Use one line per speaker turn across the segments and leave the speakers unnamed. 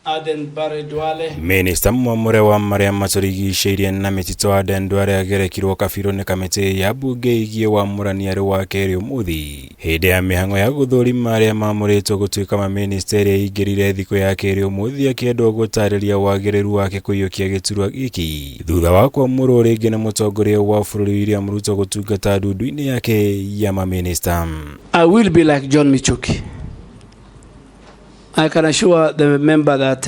ADEN bare Duale.
MINISTA MWAMURE wa MATURIGICIIRIE na MITITU ADEN Duale agerekirwo kabiro ni kamiti ya mbunge igie wamũrani wa kerĩ ũmũthĩ hĩndĩ ya mĩhang'o ya gũthũrima arĩa mamũrĩtwo gũtuĩka mamĩnĩsta ĩrĩa ingĩrire thikũ ya kerĩ ũmũthĩ akĩendwo gũtarĩria wagĩrĩru wake kũiyũkia gĩturwa gĩkĩ thutha wa kwamũrwo rĩngĩ na mũtongoria wa bũrũri William Ruto gũtungata ndundu-inĩ yake ya mamĩnĩsta.
I will be like John Michuki. I can assure the member that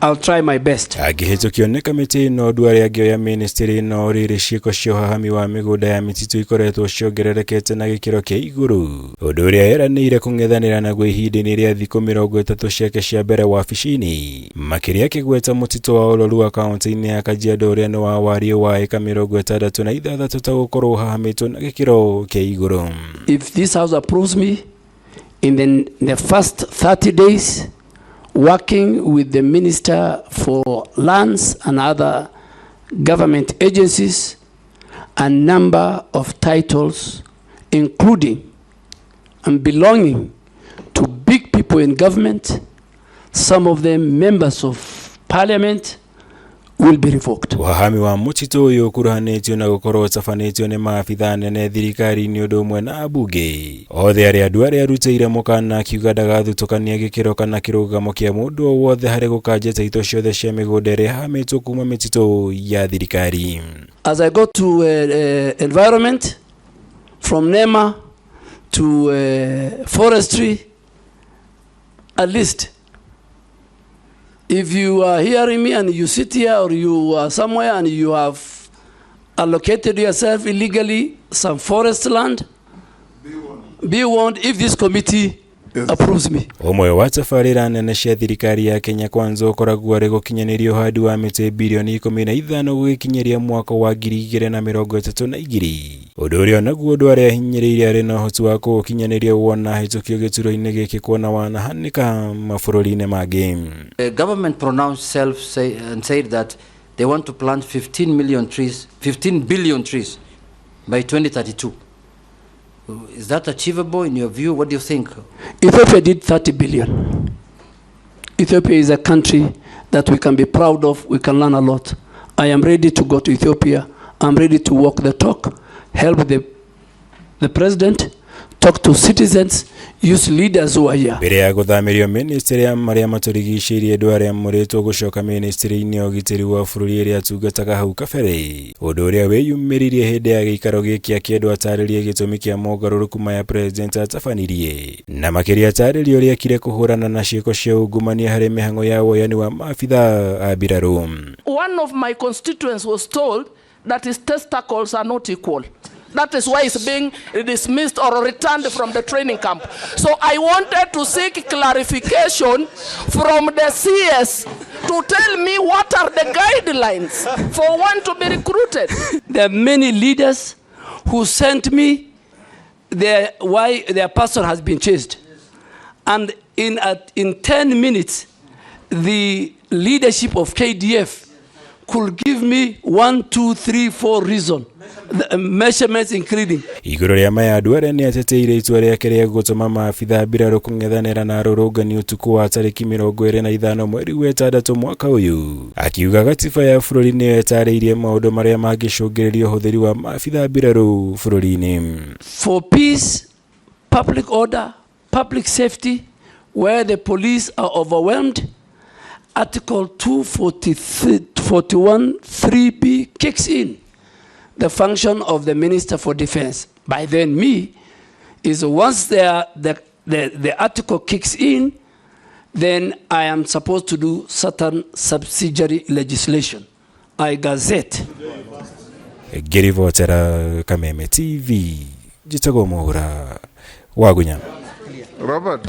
I'll try my best.
Agĩhĩtũkio nĩ kamĩtĩ ĩno Duale angĩoya ministry ĩno rĩrĩ ciĩko cia ũhahami wa mĩgũnda ya mĩtitũ ikoretwo ciongererekete na gĩkĩro kĩa igũrũ ũndũ ũrĩa eranĩire kũng'ethanĩra naguo ihinda-inĩ rĩa thikũ 30 ciake cia mbere wabici-inĩ makĩria akĩgweta mũtitũ wa OLOLUA kaunti-inĩ ya KAJIADO ũrĩa nĩ wa wariĩ wa eka 66 ta gũkorwo ũhahamĩtwo na gĩkĩro kĩa igũrũ.
If this house approves me in the first 30 days, working with the Minister for Lands and other government agencies, a number of titles, including and belonging to big people in government, some of them members of parliament, will be revoked.
Wahami wa mũtitũ ũyũ ũkuruhanĩtio na gũkorwo ũtabanĩtio nĩ maabitha anene thirikari-inĩ ũndũ ũmwe na ambunge othe arĩa Duale arutĩire mũkana akiuga ndagathutũkania gĩkĩro kana kĩrũgamo kĩa mũndũ o wothe harĩ gũkanja taito ciothe cia mĩgũnda ĩrĩa yahamitwo kuma mĩtitũ ya thirikari.
As I go to environment, from NEMA to forestry, at least if you are hearing me and you sit here or you are somewhere and you have allocated yourself illegally some forest land, be warned if this committee approves me.
Ũmwe wa tabarĩra nene cia thirikari ya Kenya Kwanza ũkoragwo arĩ gũkinyanĩria ũhandi wa mĩtĩ bilioni 15 gũgĩkinyĩria mwaka wa 2032 ũndũ ũrĩa naguo Duale ahinyĩrĩirie arĩ na ũhoti wa gũkinyanĩria wona hĩtũkio gĩturwa-inĩ gĩkĩ kuona wanahanĩka mabũrũri-inĩ mangĩ.
The government pronounced and said that they want to plant 15 billion trees by 2032. Is that achievable in your view? What do you think?
Ethiopia did 30 billion. Ethiopia is a country that we can be proud of. We can learn a lot. I am ready to go to Ethiopia. I'm ready to walk the talk, help the president, talk to citizens, use leaders who are here.
Mbere ya gũthamirio ministry ya marĩa matũrigicĩirie Duale amũrĩtwo gũcoka ministry-inĩ ya ũgitĩri wa bũrũri ĩrĩa atungataga hau kabere ũndũ ũrĩa wĩyumĩririe hĩndĩ ya gĩikaro gĩkĩ akĩendwo atarĩrie gĩtũmi kĩa mogarũrũku maya president atabanirie na makĩria atarĩrie ũrĩa akire kũhũrana na ciĩko cia ungumania harĩ mĩhang'o ya woyani wa maabitha a mbirarũ.
One of my constituents was told that his testicles are not equal. That is why it's being dismissed or returned from the training camp. So I wanted to seek clarification from the CS to tell me what are the guidelines for one to be recruited.
There are many leaders who sent me why their person has been chased. And in 10 minutes, the leadership of KDF could give me 1, 2, 3, 4 reasons. The measurements including.
Igũrũ rĩa maya Duale nĩ ateteire itua rĩake rĩa gũtũma maabitha mbirarũ kũng'ethanĩra na arũrũngani ũtukũ wa tarĩki 25 mweri wa 6 mwaka ũyũ akiuga gatiba ya bũrũri nĩyo ĩtarĩirie maũndũ marĩa mangĩcũngĩrĩria ũhũthĩri wa maabitha mbirarũ bũrũri-inĩ.
For peace, public order, public safety, where the police are overwhelmed, Article 241 3B kicks in. The function of the Minister for Defense, by then me, is once the article kicks in, then I am supposed to do certain subsidiary legislation. I gazette.
Gerivotera Kameme TV, Jitago Mohura, Wagunya.
Robert.